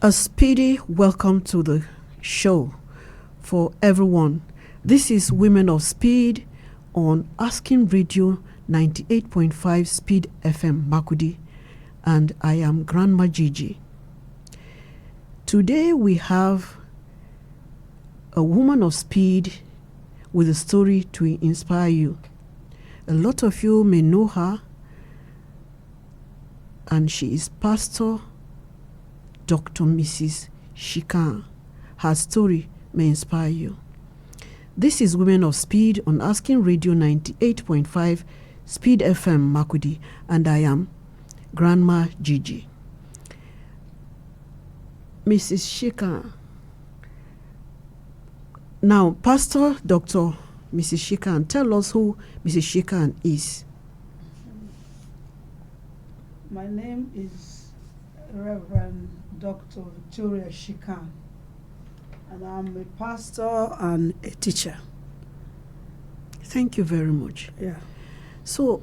A speedy welcome to the show for everyone. This is Women of Speed on Asking Radio 98.5 Speed FM Makudi, and I am GrandMa Jighjigh. Today we have a woman of speed with a story to inspire you. A lot of you may know her, and she is Pastor Dr. Mrs. Shikaan. Her story may inspire you. This is Women of Speed on Asking Radio 98.5 Speed FM Makudi, and I am GrandMa Jighjigh. Mrs. Shikaan. Now, Pastor Dr. Mrs. Shikaan, tell us who Mrs. Shikaan is. My name is Reverend Dr. Victoria Shikaan, and I'm a pastor and a teacher. Thank you very much. Yeah. So,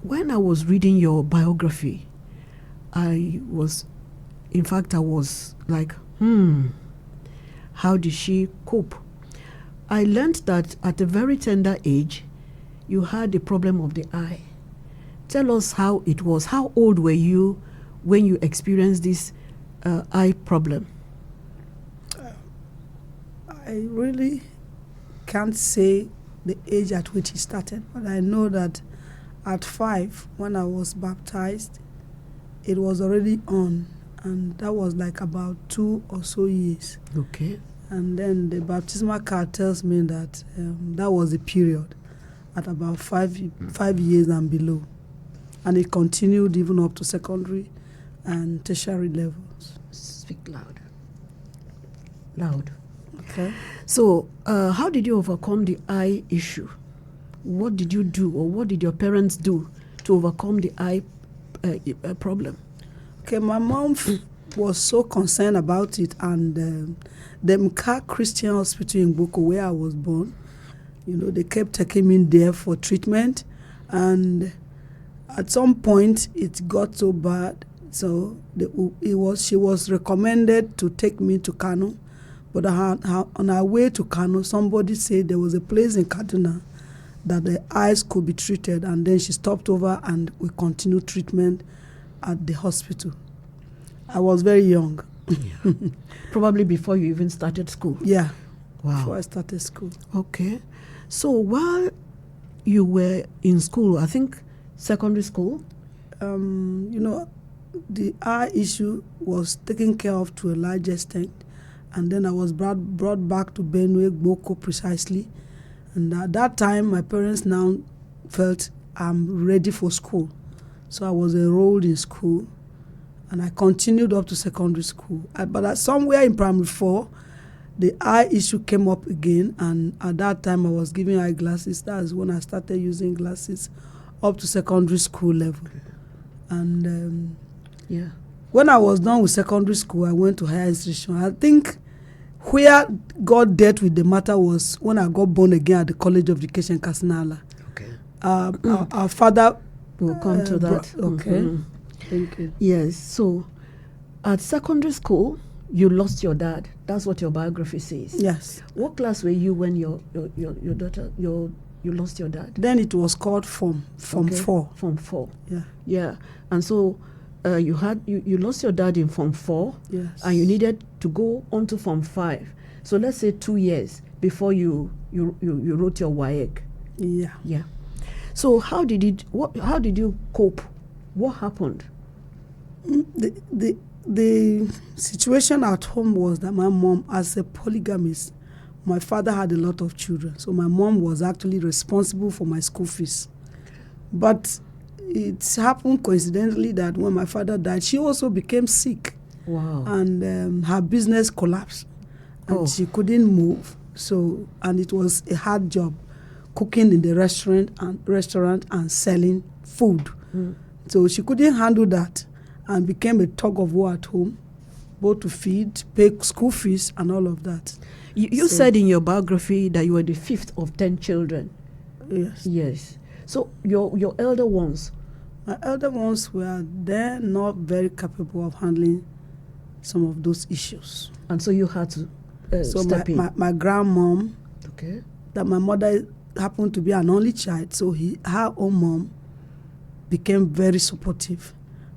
when I was reading your biography, I was like, how did she cope? I learned that at a very tender age, you had a problem of the eye. Tell us how it was. How old were you when you experienced this eye problem? I really can't say the age at which it started, but I know that at 5, when I was baptized, it was already on, and that was like about 2 or so years. Okay. And then the baptismal card tells me that that was the period at about 5 years and below. And it continued even up to secondary and tertiary levels. Speak loud. Loud. Okay. So, how did you overcome the eye issue? What did you do, or what did your parents do to overcome the eye problem? Okay, my mom was so concerned about it, and the Mka Christian Hospital in Boko, where I was born, they kept taking me there for treatment, and at some point it got so bad, so she was recommended to take me to Kano, but on our way to Kano, somebody said there was a place in Kaduna that the eyes could be treated, and then she stopped over and we continued treatment at the hospital. I was very young. Yeah. Probably before you even started school. Yeah. Wow. Before I started school. Okay. So while you were in school, I think secondary school? The eye issue was taken care of to a large extent, and then I was brought back to Benue, Boko precisely. And at that time, my parents now felt I'm ready for school. So I was enrolled in school, And I continued up to secondary school. But somewhere in primary 4, the eye issue came up again. And at that time, I was giving eyeglasses. That's when I started using glasses up to secondary school level. And when I was done with secondary school, I went to higher institution. I think where God dealt with the matter was when I got born again at the College of Education, Kasinala. Okay. Our father... We'll come to that. Okay. Mm-hmm. Thank you. Yes. So, at secondary school, you lost your dad. That's what your biography says. Yes. What class were you when your daughter you lost your dad? Then it was called Form 4. Form 4. Yeah. Yeah. And so you lost your dad in Form 4. Yes. And you needed to go on to Form 5. So let's say 2 years before you wrote your YiYE. Yeah. Yeah. So how did you cope? What happened? The situation at home was that my mom, as a polygamist, my father had a lot of children. So my mom was actually responsible for my school fees. But it happened coincidentally that when my father died, she also became sick. Wow. And her business collapsed. And she couldn't move. So, and it was a hard job, cooking in the restaurant and selling food. Mm. So she couldn't handle that and became a tug of war at home, both to feed, pay school fees, and all of that. You said in your biography that you were the 5th of 10 children. Yes. Yes. So your elder ones? My elder ones were then not very capable of handling some of those issues. And so you had to step in. My grandmom, okay, that my mother happened to be an only child, so her own mom became very supportive,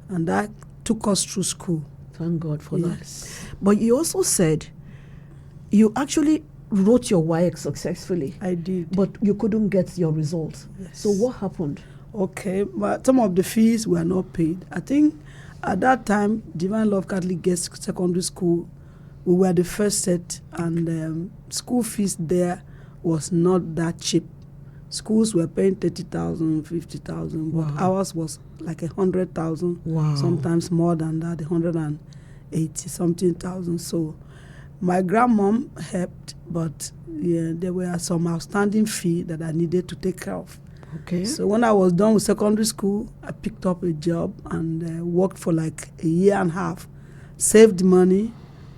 and that took us through school. Thank God for that. But you also said you actually wrote your YiYE successfully. I did. But you couldn't get your results. Yes. So what happened? Okay, but some of the fees were not paid. I think at that time, Divine Love Catholic Girls Secondary School, we were the first set, and school fees there was not that cheap. Schools were paying 30,000, 50,000, but ours was like 100,000. Wow. Sometimes more than that, 180 something thousand. So my grandmom helped, but there were some outstanding fee that I needed to take care of. Okay. So when I was done with secondary school, I picked up a job and worked for like a year and a half, saved money,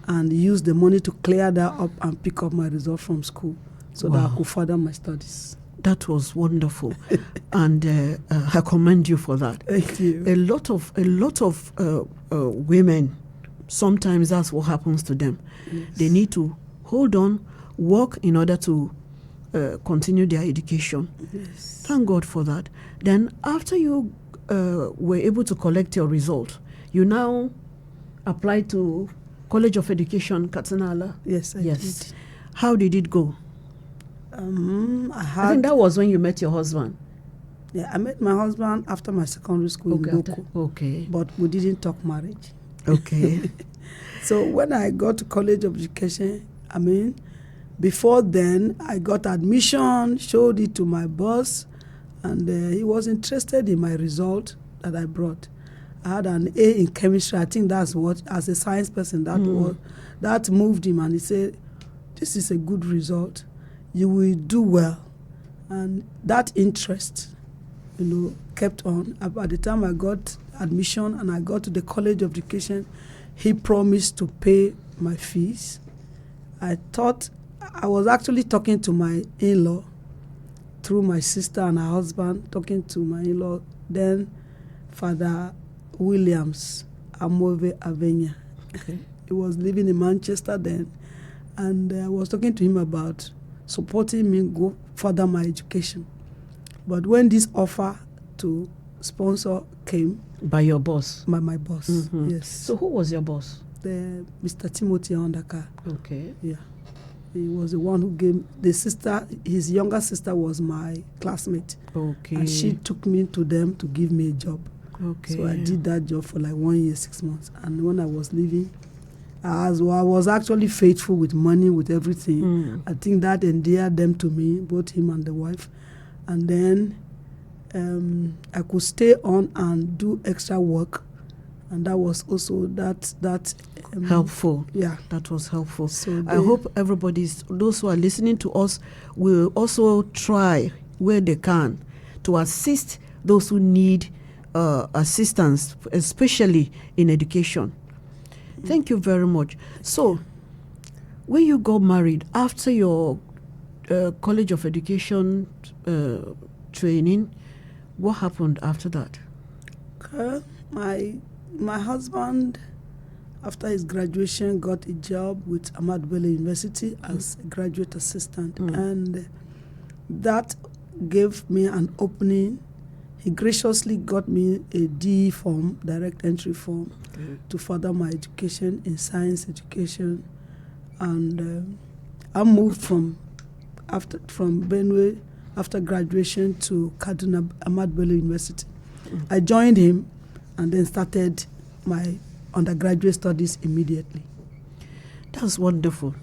and used the money to clear that up and pick up my result from school so that I could further my studies. That was wonderful, and I commend you for that. Thank you. A lot of women, sometimes that's what happens to them. Yes. They need to hold on, work in order to continue their education. Yes. Thank God for that. Then after you were able to collect your result, you now apply to College of Education, Katsina. Yes, I did. How did it go? I think that was when you met your husband. Yeah, I met my husband after my secondary school in Boko. Okay. But we didn't talk marriage. Okay. So when I got to College of Education, before then, I got admission, showed it to my boss, and he was interested in my result that I brought. I had an A in chemistry. I think that's what, as a science person, that moved him, and he said, "This is a good result. You will do well." And that interest, kept on. By the time I got admission and I got to the College of Education, he promised to pay my fees. I thought I was actually talking to my in-law through my sister and her husband, talking to my in-law, then Father Williams Amove Avenya. Okay. He was living in Manchester then, and I was talking to him about supporting me go further my education. But when this offer to sponsor came, by your boss? By my boss, yes. So who was your boss? Mr. Timothy Ondaka. Okay. Yeah. He was the one who gave his younger sister was my classmate. Okay. And she took me to them to give me a job. Okay. So I did that job for like 1 year, 6 months. And when I was leaving, I was actually faithful with money, with everything. I think that endeared them to me, both him and the wife. And then I could stay on and do extra work and that was also helpful. Yeah, that was helpful. So I hope those who are listening to us will also try where they can to assist those who need assistance, especially in education. Thank you very much. So, when you got married after your College of Education training, what happened after that? My husband, after his graduation, got a job with Ahmadu Bello University as a graduate assistant, and that gave me an opening. He graciously got me a DE form, direct entry form, to further my education in science education, and I moved from Benue after graduation to Kaduna Ahmadu Bello University. I joined him and then started my undergraduate studies immediately. That's wonderful.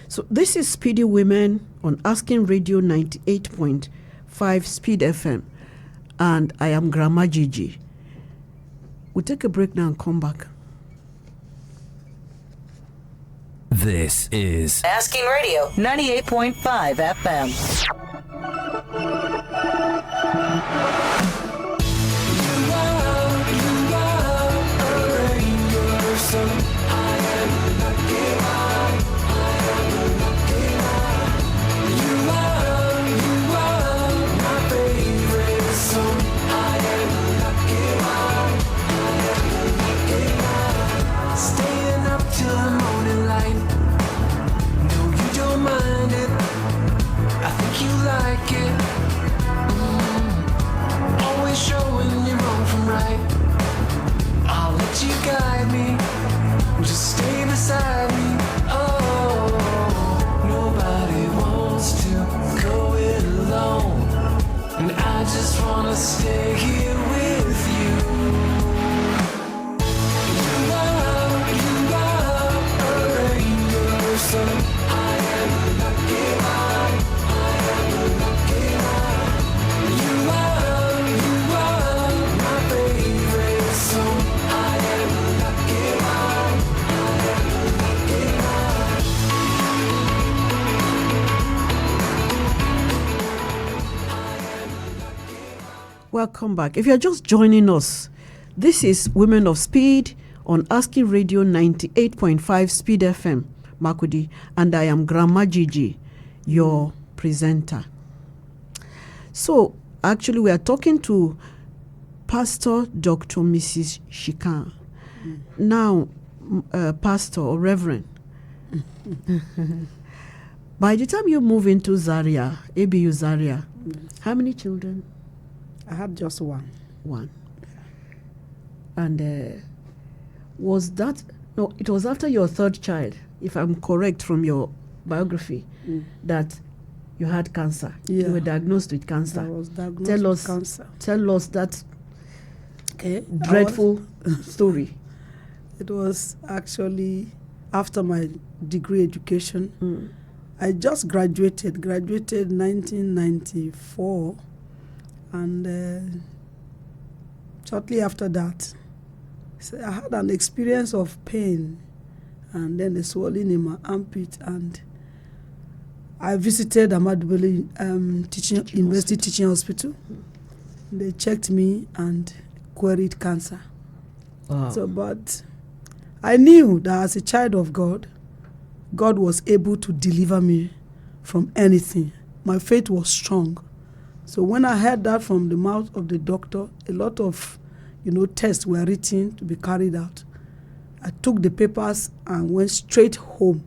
So this is Speedy Women on Asking Radio 98.5 Speed FM, and I am GrandMa Jighjigh. We'll take a break now and come back. This is Asking Radio 98.5 FM. Stay here with you. You are a rainbow, so I am lucky one. I am a lucky one. You are my favorite song. I am a lucky one. I am a lucky Welcome back. If you're just joining us, this is Women of Speed on Asking Radio 98.5 Speed FM, Makurdi, and I am GrandMa Jighjigh, your presenter. So, actually, we are talking to Pastor Dr. Mrs. Shikaan. Now, Pastor or Reverend, by the time you move into Zaria, ABU Zaria, how many children? I had just one. One. And was that, no, it was after your third child, if I'm correct from your biography, that you had cancer. Yeah. You were diagnosed with cancer. I was diagnosed with cancer. Tell us that dreadful story. It was actually after my degree education. I just graduated 1994. And shortly after that, I had an experience of pain and then a swelling in my armpit. And I visited Ahmadu Bello University Teaching Hospital. They checked me and queried cancer. Wow. So, but I knew that as a child of God, God was able to deliver me from anything. My faith was strong. So when I heard that from the mouth of the doctor, a lot of, tests were written to be carried out. I took the papers and went straight home,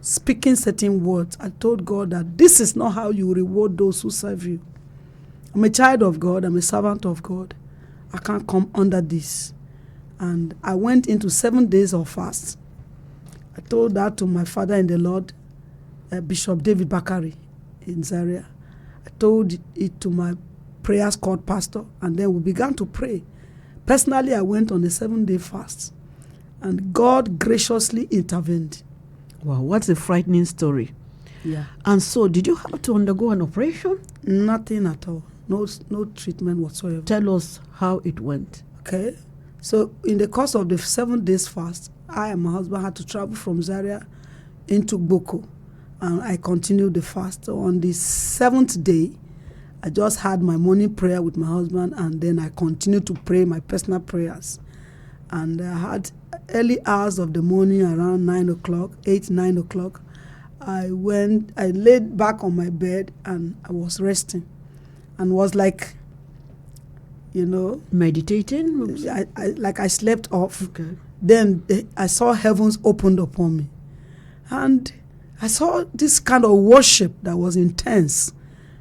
speaking certain words. I told God that this is not how you reward those who serve you. I'm a child of God. I'm a servant of God. I can't come under this. And I went into 7 days of fast. I told that to my father in the Lord, Bishop David Bakari in Zaria. I told it to my prayer squad pastor, and then we began to pray. Personally, I went on a 7-day fast, and God graciously intervened. Wow, what's a frightening story. Yeah. And so, did you have to undergo an operation? Nothing at all. No treatment whatsoever. Tell us how it went. Okay. So in the course of the 7 days fast, I and my husband had to travel from Zaria into Boko, and I continued the fast. So on the 7th day, I just had my morning prayer with my husband, and then I continued to pray my personal prayers. And I had early hours of the morning around 9 o'clock, 8, 9 o'clock. I laid back on my bed and I was resting and was like, meditating. I slept off. Okay. Then I saw heavens opened upon me. And I saw this kind of worship that was intense,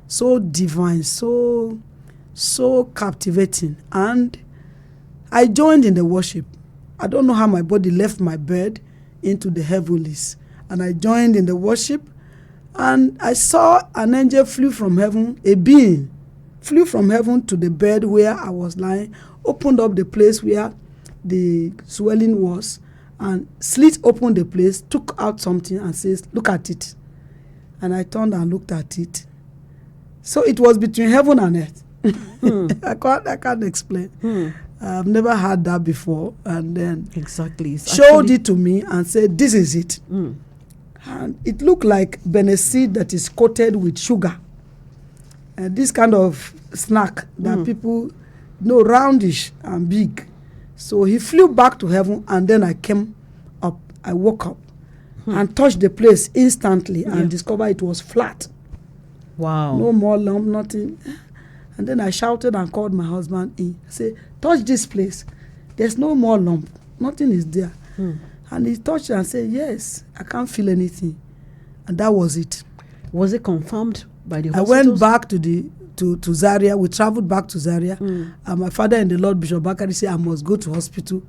so divine, so captivating. And I joined in the worship. I don't know how my body left my bed into the heavenlies. And I joined in the worship. And I saw an angel flew from heaven, a being flew from heaven to the bed where I was lying, opened up the place where the swelling was, and slit open the place, took out something and says, "Look at it." And I turned and looked at it. So it was between heaven and earth. I can't explain. I've never had that before. And then Exactly. It's showed it to me and said, "This is it." And it looked like seed that is coated with sugar. This kind of snack that people know, roundish and big. So he flew back to heaven, and then I came up. I woke up and touched the place instantly and discovered it was flat. Wow. No more lump, nothing. And then I shouted and called my husband in. I said, "Touch this place. There's no more lump. Nothing is there." And he touched and said, "Yes, I can't feel anything." And that was it. Was it confirmed by the I hospitals? went back to Zaria. We traveled back to Zaria. And my father in the Lord, Bishop Bakari, said I must go to hospital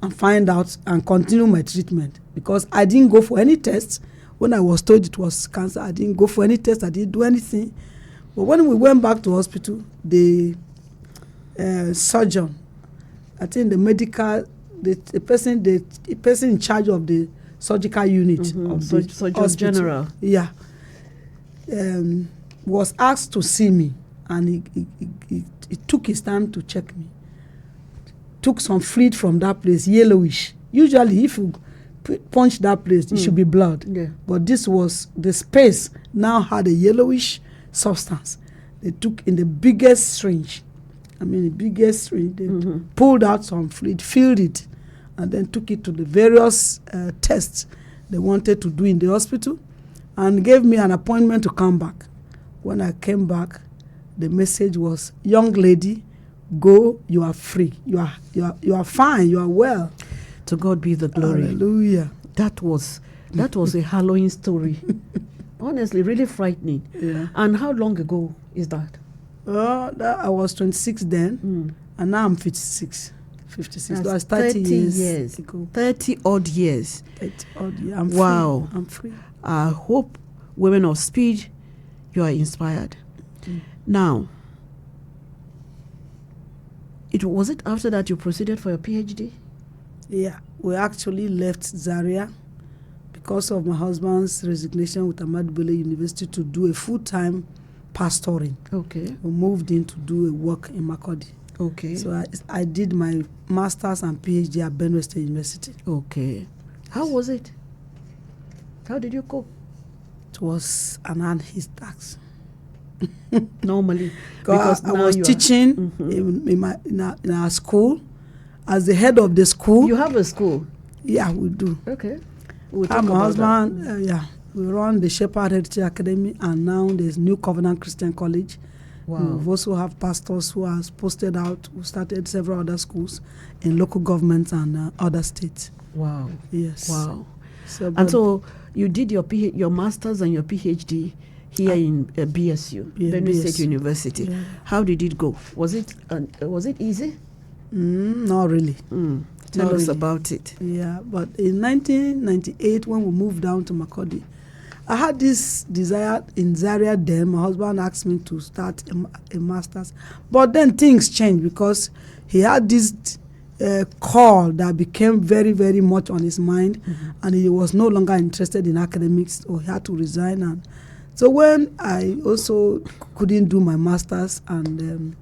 and find out and continue my treatment, because I didn't go for any tests. When I was told it was cancer, I didn't go for any tests. I didn't do anything. But when we went back to hospital, the surgeon, I think the person in charge of the surgical unit of the Surgeon hospital, General. yeah, was asked to see me, and he took his time to check me. Took some fluid from that place, yellowish. Usually, if you punch that place, it should be blood. Yeah. But this was, the space now had a yellowish substance. They took in the biggest syringe. They pulled out some fluid, filled it, and then took it to the various tests they wanted to do in the hospital, and gave me an appointment to come back. When I came back, the message was, "Young lady, go, you are free. You are fine, you are well." To God be the glory. Hallelujah. That was a harrowing story. Honestly, really frightening. Yeah. And how long ago is that? I was 26 then, and now I'm 56. 56. That's So that's 30 years ago. 30 odd years. 30 odd years. I'm Wow. free. I'm free. I hope, women of speed, you are inspired. Now, was it after that you proceeded for your PhD? Yeah, we actually left Zaria because of my husband's resignation with Ahmadu Bello University to do a full-time pastoring. Okay. We moved in to do a work in Makurdi. Okay. So I did my master's and PhD at Benue State University. Okay. How was it? How did you cope? It was an unhis tax. Normally, Because I was teaching in our school. As the head of the school. You have a school? Yeah, we do. Okay. We'll talk My about husband, we run the Shepherd Heritage Academy, and now there's New Covenant Christian College. Wow. We also have pastors who are posted out. We started several other schools in local governments and other states. Wow. Yes. Wow. And so you did your master's and your PhD here in BSU, Benue State University. Yeah. How did it go? Was it easy? Not really. Tell Not us really. about it. Yeah, but in 1998, when we moved down to Makurdi, I had this desire in Zaria then. My husband asked me to start a master's. But then things changed because he had this call that became very, very much on his mind, and he was no longer interested in academics, or he had to resign. And so when I also couldn't do my master's, and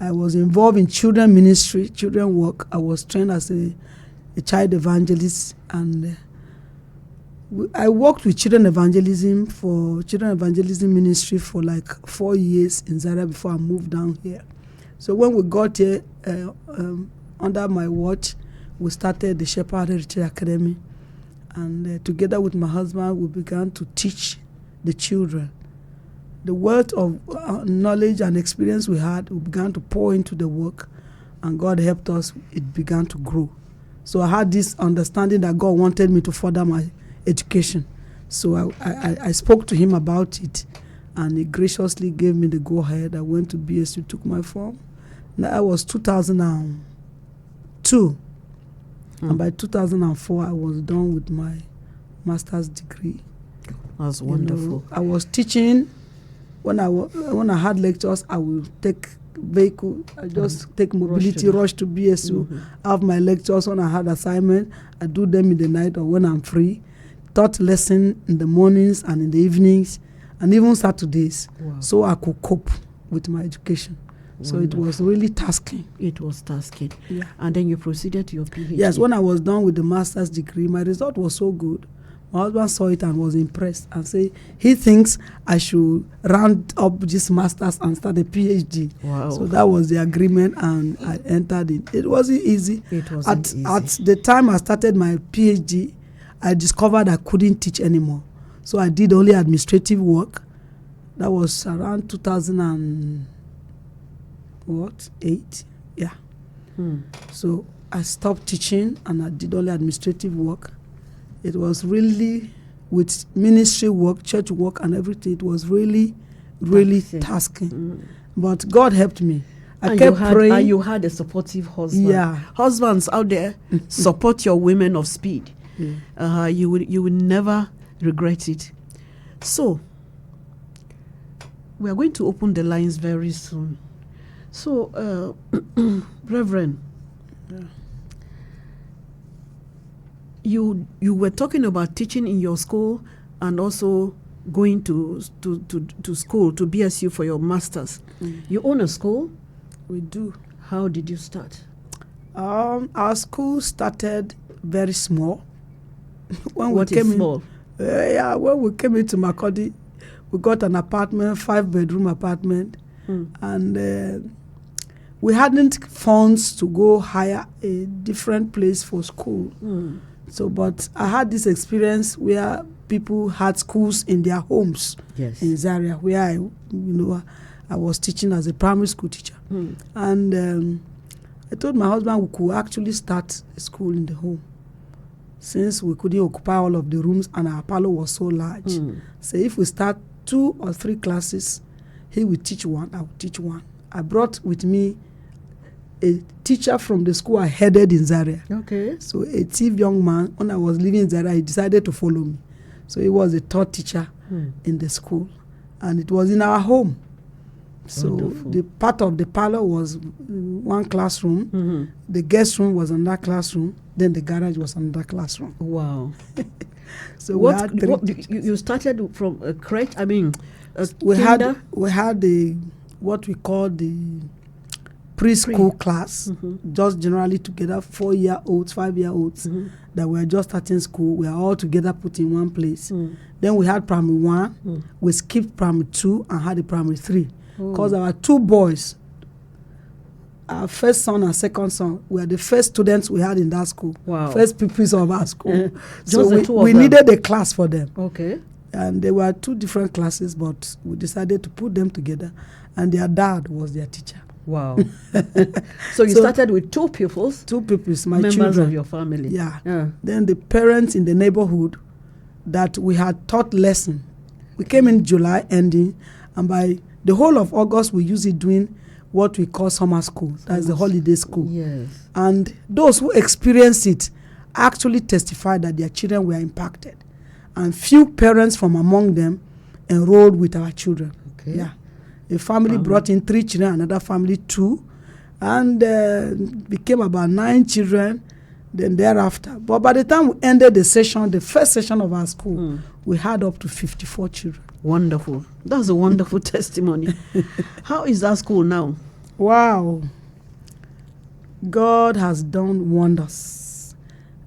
I was involved in children ministry, children work. I was trained as a child evangelist, and I worked with children evangelism ministry for like 4 years in Zaria before I moved down here. So when we got here, under my watch, we started the Shepherd Heritage Academy, and together with my husband, we began to teach the children. The wealth of knowledge and experience we had, we began to pour into the work, and God helped us. It began to grow. So I had this understanding that God wanted me to further my education. So I spoke to him about it, and he graciously gave me the go-ahead. I went to BSU, took my form. That was 2002. And by 2004, I was done with my master's degree. That's wonderful. I was teaching. When I had lectures, I would take vehicle. I just take mobility rush to BSU. Have my lectures. When I had assignment, I do them in the night or when I'm free. Taught lesson in the mornings and in the evenings, and even Saturdays. Wow. So I could cope with my education. So it was really tasking. It was tasking. Yeah. And then you proceeded to your PhD. Yes, when I was done with the master's degree, my result was so good. My husband saw it and was impressed and said he thinks I should round up this master's and start a PhD. Wow. So that was the agreement, and I entered it. It wasn't easy. It wasn't easy. At the time I started my PhD, I discovered I couldn't teach anymore. So I did only administrative work. That was around 2008. Yeah. So I stopped teaching and I did only administrative work. It was really with ministry work, church work and everything. It was really tasking. But God helped me. I kept praying. And you had a supportive husband. Yeah. Husbands out there, support your women of speed. You will never regret it. So, we are going to open the lines very soon. So, Reverend, you were talking about teaching in your school and also going to school, to BSU for your master's. You own a school? We do. How did you start? Our school started very small. When What is small? When we came into Makurdi, we got an apartment, 5-bedroom apartment, and we hadn't funds to go hire a different place for school. So, but I had this experience where people had schools in their homes. Yes. In Zaria, where I was teaching as a primary school teacher, and I told my husband we could actually start a school in the home, since we couldn't occupy all of the rooms and our parlor was so large. So if we start 2 or 3 classes, he will teach one, I will teach one. I brought with me a teacher from the school I headed in Zaria. Okay. So a chief young man, when I was living in Zaria, he decided to follow me. So he was a third teacher in the school, and it was in our home. So Wonderful. the part of the parlor was one classroom, the guest room was another classroom, then the garage was another classroom. Wow. So we had you started from a crèche? I mean, we had the what we call the preschool class, just generally together, 4-year-olds, 5-year-olds that were just starting school. We are all together put in one place. Then we had primary 1, we skipped primary 2 and had a primary 3. Because our 2 boys, our first son and second son, were the first students we had in that school. Wow. First pupils of our school. Just the 2 of we them. needed a class for them. Okay. And they were 2 different classes, but we decided to put them together. And their dad was their teacher. Wow. So you started with 2 pupils? 2 pupils, my members children. of your family. Yeah. Yeah. Then the parents in the neighborhood that we had taught lesson. We came in July ending, and by the whole of August we used it doing what we call summer school. That's the holiday school. Yes. And those who experienced it actually testified that their children were impacted. And few parents from among them enrolled with our children. Okay. Yeah. A family brought in 3 children, another family 2, and became about 9 children then thereafter. But by the time we ended the session, the first session of our school, we had up to 54 children. Wonderful. That's a wonderful testimony. How is that school now? Wow. God has done wonders.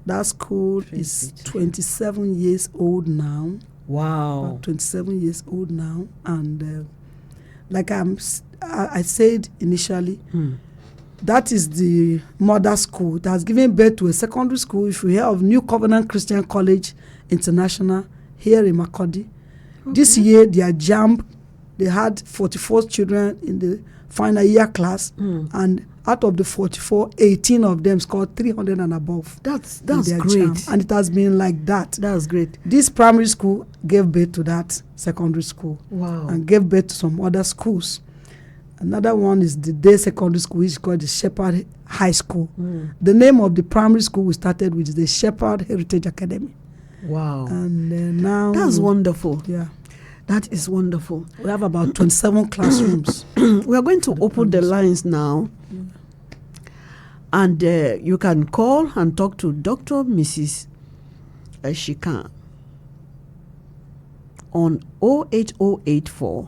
That school is 27 years old now. Wow. About 27 years old now. And like I said initially, that is the mother school that has given birth to a secondary school. If you hear of New Covenant Christian College International here in Makurdi, this year their JAMB, they had 44 children in the final year class, and out of the 44, 18 of them scored 300 and above. That's in their great. JAMB. And it has been like that. That's great. This primary school gave birth to that secondary school. Wow. And gave birth to some other schools. Another one is the day secondary school, which is called the Shepherd High School. The name of the primary school we started with is the Shepherd Heritage Academy. Wow. And now... That's wonderful. Yeah. That is wonderful. We have about 27 classrooms. We are going to open the lines now. And you can call and talk to Dr. Mrs. Shikaan on 08084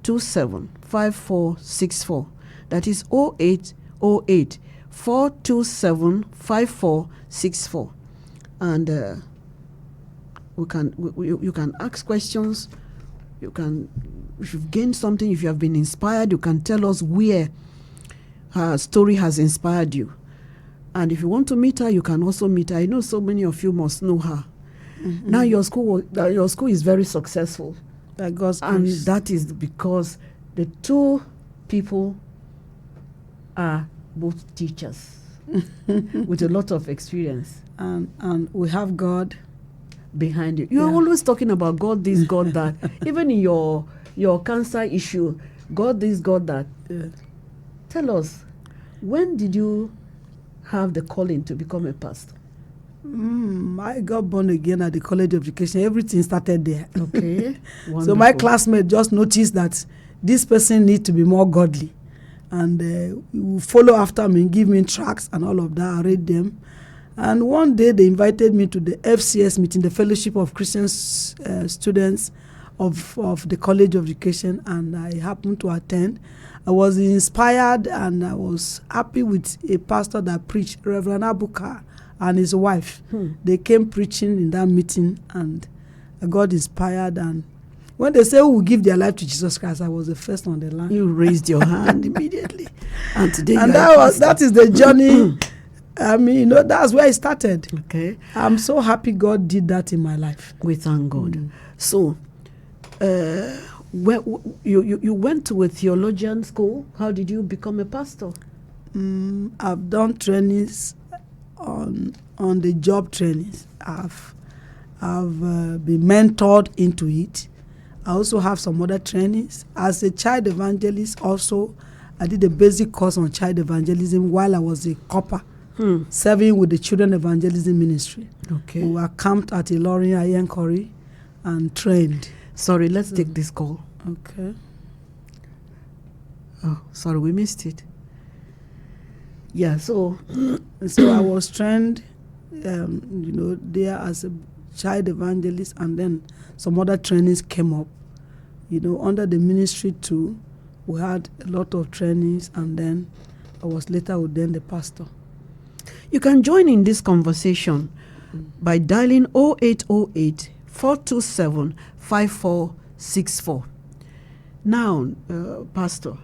275464. That is 0808 427 5464. And you can ask questions. You can, if you've gained something, if you have been inspired, you can tell us where her story has inspired you. And if you want to meet her, you can also meet her. I know so many of you must know her. Now your school is very successful. By God's And grace. that is because the two people are both teachers with a lot of experience And we have God. behind you. You're Yeah. always talking about God this, God that. Even in your cancer issue, God this, God that. Yeah. Tell us, when did you have the calling to become a pastor? I got born again at the College of Education. Everything started there. Okay. So my classmate just noticed that this person needs to be more godly. And he will follow after me, give me tracts and all of that. I read them. And one day they invited me to the FCS meeting, the Fellowship of Christian Students of the College of Education, and I happened to attend. I was inspired and I was happy with a pastor that preached, Reverend Abuka and his wife. They came preaching in that meeting and I got inspired. And when they say who will give their life to Jesus Christ, I was the first on the line. You raised your hand immediately. And today And you are a pastor. that is the journey. I mean, that's where it started. Okay. I'm so happy God did that in my life. We thank God. So, you went to a theologian school. How did you become a pastor? I've done trainings on the job trainings. I've been mentored into it. I also have some other trainings. As a child evangelist also, I did a basic course on child evangelism while I was a copper, serving with the children evangelism ministry. Okay. We were camped at Ilorin Ayenkori and trained. Sorry, let's take this call. Okay. Oh, sorry, we missed it. Yeah, so So I was trained, there as a child evangelist, and then some other trainings came up. Under the ministry too, we had a lot of trainings, and then I was later ordained the pastor. you can join in this conversation by dialing 0808 427 5464. Now, Pastor,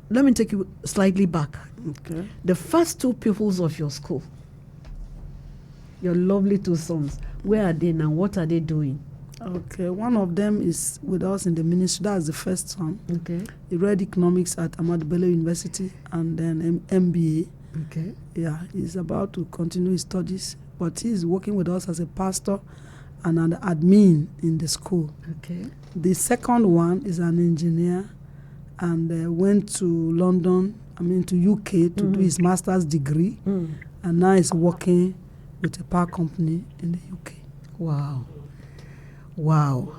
let me take you slightly back. Okay. The first two pupils of your school, your lovely two sons, where are they now? What are they doing? Okay. One of them is with us in the ministry. That's the first son. Okay. He read economics at Ahmadu Bello University and then MBA. Okay. Yeah, he's about to continue his studies, but he's working with us as a pastor and an admin in the school. Okay. The second one is an engineer and went to London, to UK to do his master's degree, and now he's working with a power company in the UK. Wow. Wow.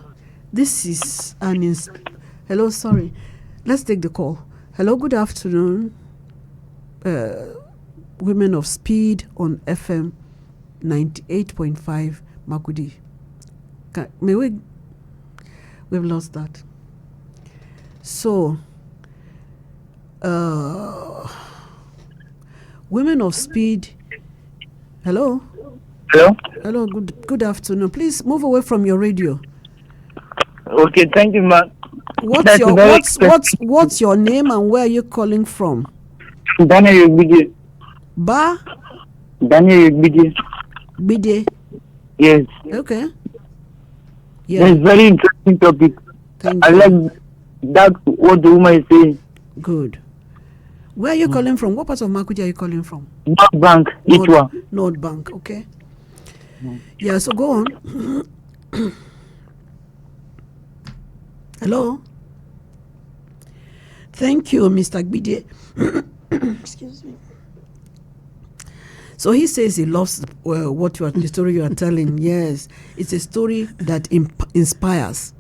This is an hello, sorry. Let's take the call. Hello, good afternoon. Women of Speed on FM 98.5 Makurdi. We've lost that. So, Women of Speed. Hello. Hello? Hello. Good afternoon. Please move away from your radio. Okay, thank you, ma'am. What's your name and where are you calling from? Daniel Jighjigh. Ba? Daniel Jighjigh. Bide. Yes. Okay. Yeah. That's very interesting topic. Thank I you. like that what the woman is saying. Good. Where are you calling from? What part of Makurdi are you calling from? North Bank, each one. North Bank, okay. Yeah, so go on. Hello? Thank you, Mr. Gbide. Excuse me. So he says he loves the story you are telling. Yes, it's a story that inspires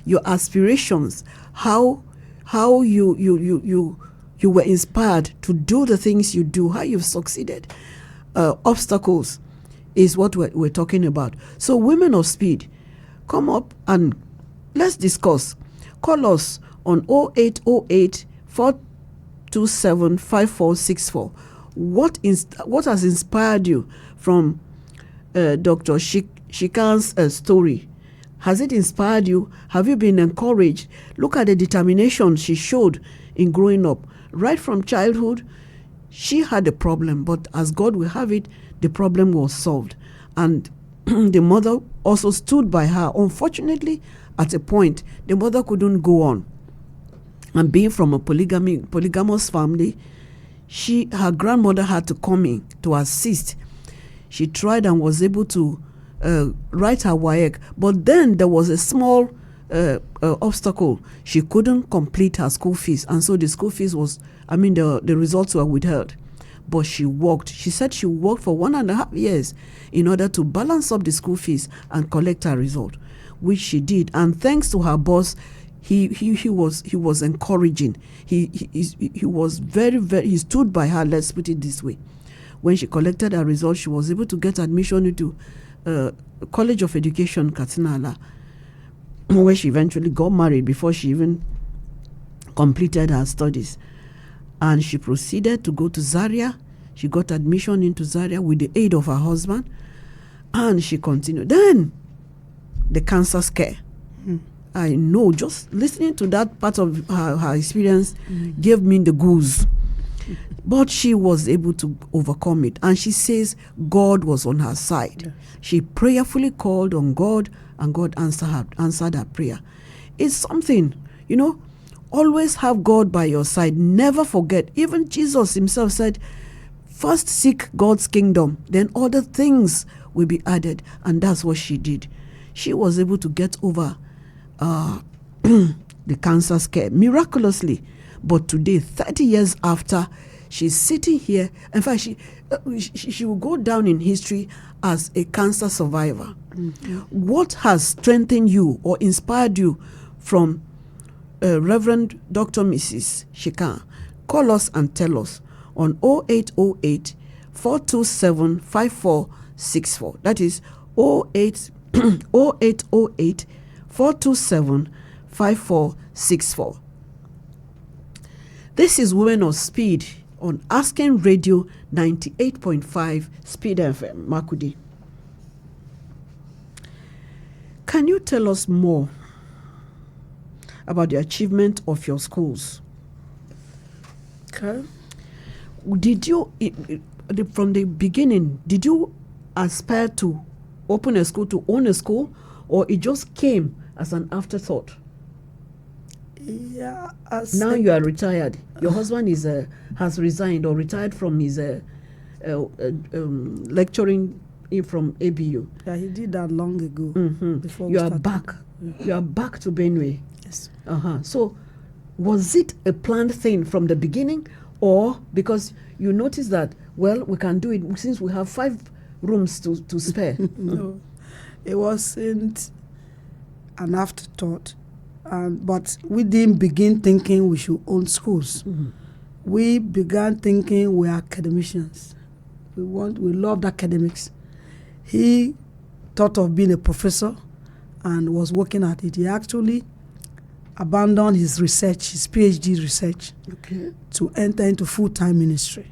your aspirations. How you were inspired to do the things you do. How you've succeeded. Obstacles is what we're talking about. So women of speed, come up and let's discuss. Call us on 0808 427 5464. What has inspired you from Dr. Shikaan's story? Has it inspired you? Have you been encouraged? Look at the determination she showed in growing up. Right from childhood, she had a problem, but as God will have it, the problem was solved. And the mother also stood by her. Unfortunately, at a point, the mother couldn't go on. And being from a polygamous family, her grandmother had to come in to assist. She tried and was able to write her YiYE, but then there was a small obstacle. She couldn't complete her school fees, and so the school fees the results were withheld. But she worked. She said she worked for 1.5 years in order to balance up the school fees and collect her result, which she did. And thanks to her boss, he was encouraging. He was he stood by her. Let's put it this way. When she collected her result, she was able to get admission into College of Education Katsina, where she eventually got married before she even completed her studies. And she proceeded to go to Zaria. She got admission into Zaria with the aid of her husband, and she continued. Then the cancer scare. I know, just listening to that part of her experience gave me the goose. But she was able to overcome it. And she says God was on her side. Yes. She prayerfully called on God, and God answered her prayer. It's something, always have God by your side. Never forget. Even Jesus himself said, first seek God's kingdom, then other things will be added. And that's what she did. She was able to get over the cancer scare miraculously. But today, 30 years after, she's sitting here. In fact, she will go down in history as a cancer survivor. Mm-hmm. What has strengthened you or inspired you from Reverend Dr. Mrs. Shikaan? Call us and tell us on 0808 427 5464. That is 0808 427 5464. This is Women of Speed on Asking Radio 98.5 Speed FM, Makurdi. Can you tell us more about the achievement of your schools? Okay. Did you, from the beginning, did you aspire to open a school, to own a school, or it just came as an afterthought? Yeah. Now you are retired. Your husband has resigned or retired from his lecturing from ABU. Yeah, he did that long ago. Mm-hmm. Before you are back. You are back to Benue. Yes. So, was it a planned thing from the beginning, or because you noticed that we can do it since we have 5 rooms to spare? No, it wasn't an afterthought. But we didn't begin thinking we should own schools. Mm-hmm. We began thinking we're academicians. We loved academics. He thought of being a professor and was working at it. He actually abandoned his research, his PhD research, Okay. to enter into full-time ministry.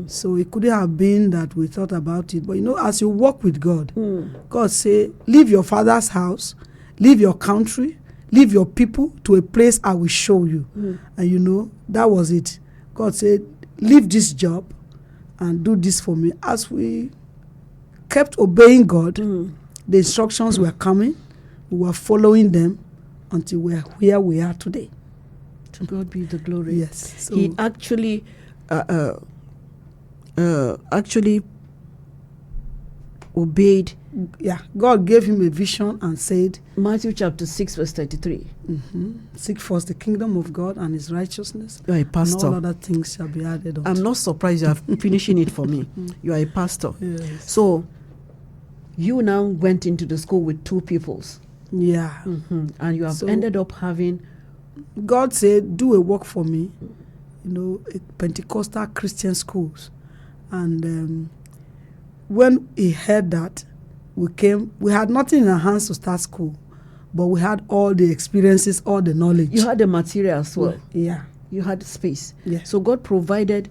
So it couldn't have been that we thought about it. But as you walk with God, God say, leave your father's house, leave your country, leave your people to a place I will show you. And that was it. God said, leave this job and do this for me. As we kept obeying God, the instructions were coming, we were following them until we are where we are today. To God be the glory. Yes. So He actually obeyed God gave him a vision and said, Matthew chapter 6 verse 33. seek first the kingdom of God and his righteousness, You are a and pastor. all other things shall be added on. I'm not surprised you are finishing it for me. You are a pastor. Yes. So you now went into the school with 2 pupils. Yeah. And you have So- ended up having God said, do a work for me, Pentecostal Christian schools. And when he heard that, we had nothing in our hands to start school, but we had all the experiences, all the knowledge. you had the material as well. Yeah. You had space. Yes. So God provided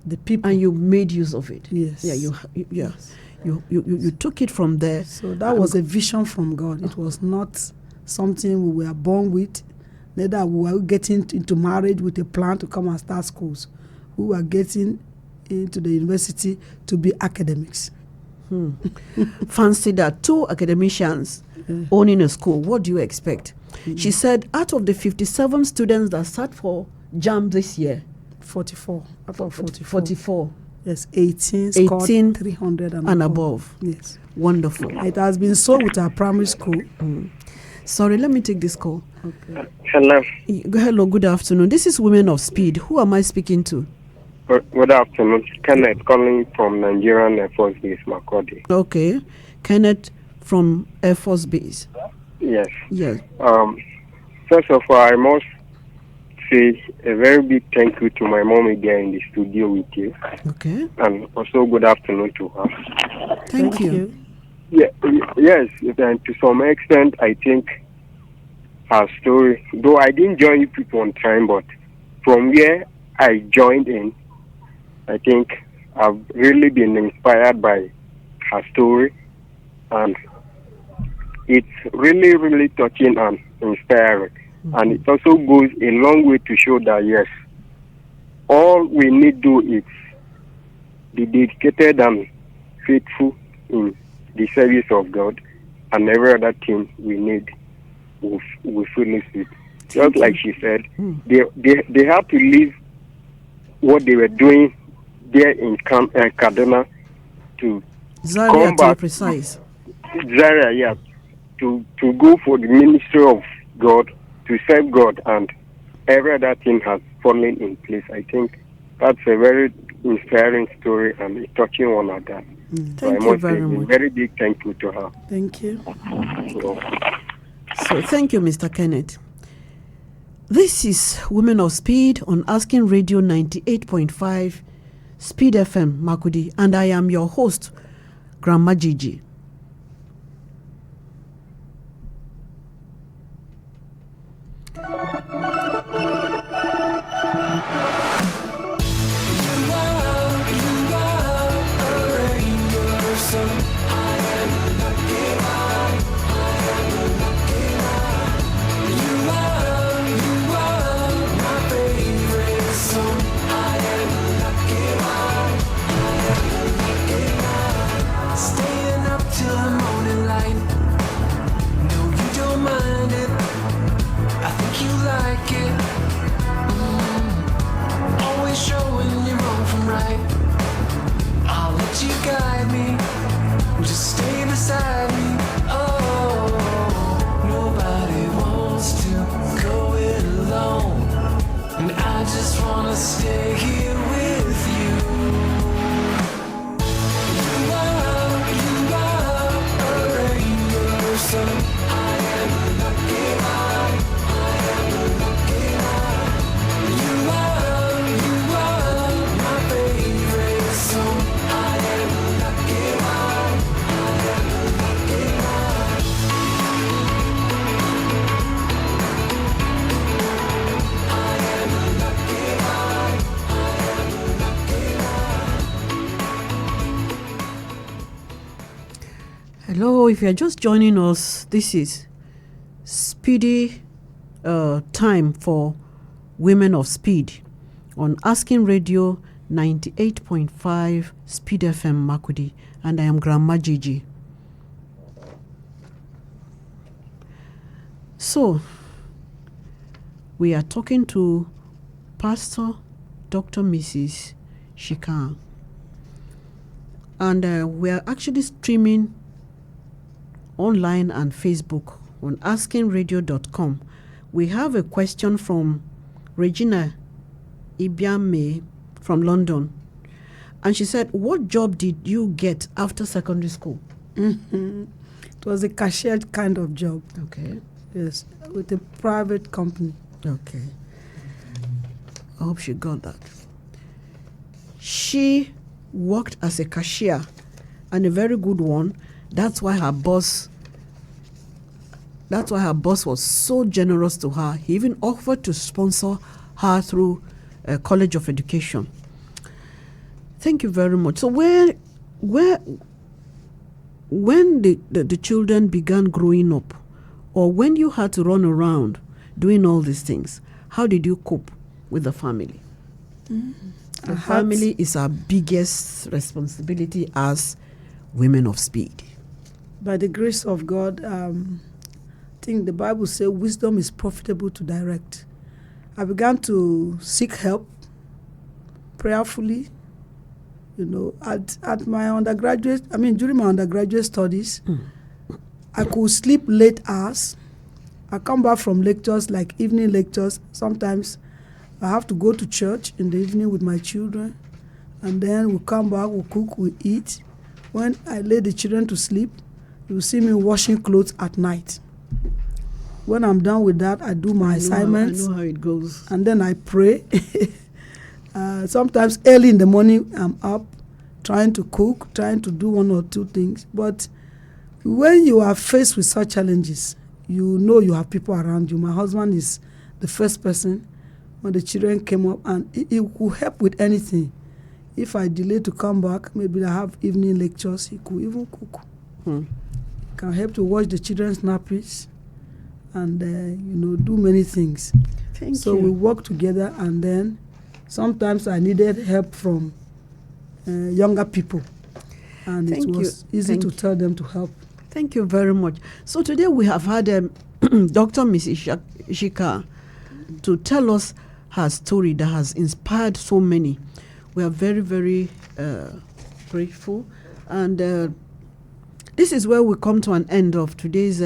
The people. and you made use of it. Yes. Yeah, you took it from there. So that was a vision from God. It was not something we were born with. Neither we were getting into marriage with a plan to come and start schools. We were getting into the university to be academics. Fancy that. 2 academicians owning a school. What do you expect? She said out of the 57 students that sat for JAM this year, 44. Out of 44. 44 Yes, 18 18 scored 300 and above. Yes. Wonderful. It has been so with our primary school. Sorry, let me take this call. Hello. Hello, good afternoon. This is Women of Speed. Who am I speaking to? Good afternoon. Kenneth calling from Nigerian Air Force Base, Makodi. Okay. Kenneth from Air Force Base. Yes. Yes. First of all, I must say a very big thank you to my mommy there in the studio with you, Okay. and also good afternoon to her. Thank you. Yes, and to some extent, I think her story, though I didn't join you people on time, but from where I joined in, I think I've really been inspired by her story, and it's really, really touching and inspiring. And it also goes a long way to show that, yes, all we need to do is be dedicated and faithful in the service of God, and every other thing we need will finish it. Just like she said, they have to leave what they were doing there in Kaduna to Zaria, come to be back. precise. Zaria, yeah, to go for the ministry of God, to serve God, and every other thing has fallen in place. I think that's a very inspiring story and a touching one at that. So I Thank you must very say a much. very big thank you to her. Thank you. So, So thank you, Mr. Kenneth. This is Women of Speed on Asking Radio 98.5 Speed FM Makudi, and I am your host, GrandMa Jighjigh. Staying up till the morning light. No, you don't mind it. I think you like it. Always showing you wrong from right. I'll let you guide me. Just stay beside me. Oh, nobody wants to go it alone, and I just wanna stay here with you. You are a rainbow, so I am a lucky man. I am a lucky man. You are my favorite song. I am a lucky man. I am a lucky man. Hello, if you're just joining us, this is Speedy time for Women of Speed on Asking Radio 98.5 Speed FM Makudi, and I am GrandMa Jighjigh. So, we are talking to Pastor Dr. Mrs. Shikaan, and we are actually streaming online and Facebook on askingradio.com. We have a question from Regina Ibiame from London, and she said, what job did you get after secondary school? Mm-hmm. It was a cashier kind of job. Okay. Yes, with a private company. Okay. I hope she got that. She worked as a cashier, and a very good one. That's why her boss was so generous to her. He even offered to sponsor her through a College of Education. Thank you very much. So when the children began growing up, or when you had to run around doing all these things, how did you cope with the family? The family is our biggest responsibility as women of speed. By the grace of God, I think the Bible says wisdom is profitable to direct. I began to seek help prayerfully. You know, at my undergraduate, during my undergraduate studies, I could sleep late hours. I come back from lectures, like evening lectures. Sometimes I have to go to church in the evening with my children, and then we come back, we cook, we eat. When I lay the children to sleep, you see me washing clothes at night. When I'm done with that, I do my assignments. I know how it goes. And then I pray. Sometimes early in the morning, I'm up trying to cook, trying to do one or two things. But when you are faced with such challenges, you know you have people around you. My husband is the first person when the children came up, and he could help with anything. If I delay to come back, maybe I have evening lectures, he could even cook. Can help to wash the children's nappies and, do many things. Thank so you. we work together, and then sometimes I needed help from younger people. And Thank it was you. easy Thank to you. tell them to help. Thank you very much. So today we have had Dr. Mrs. Shikaan to tell us her story that has inspired so many. We are very, very grateful. And this is where we come to an end of today's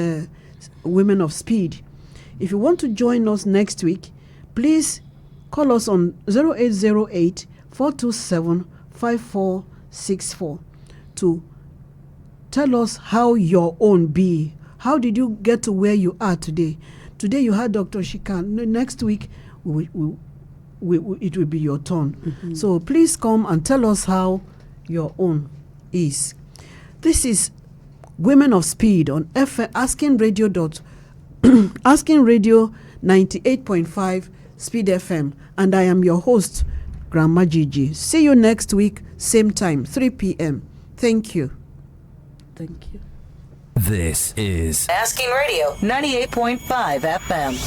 Women of Speed. If you want to join us next week, please call us on 0808 427 5464 to tell us how your own be. How did you get to where you are today? Today you had Dr. Shikaan. Next week, it will be your turn. Mm-hmm. So please come and tell us how your own is. This is Women of Speed on Asking Radio 98.5 Speed FM, and I am your host, GrandMa Jighjigh. See you next week, same time, 3 p.m. Thank you. Thank you. This is Asking Radio 98.5 FM.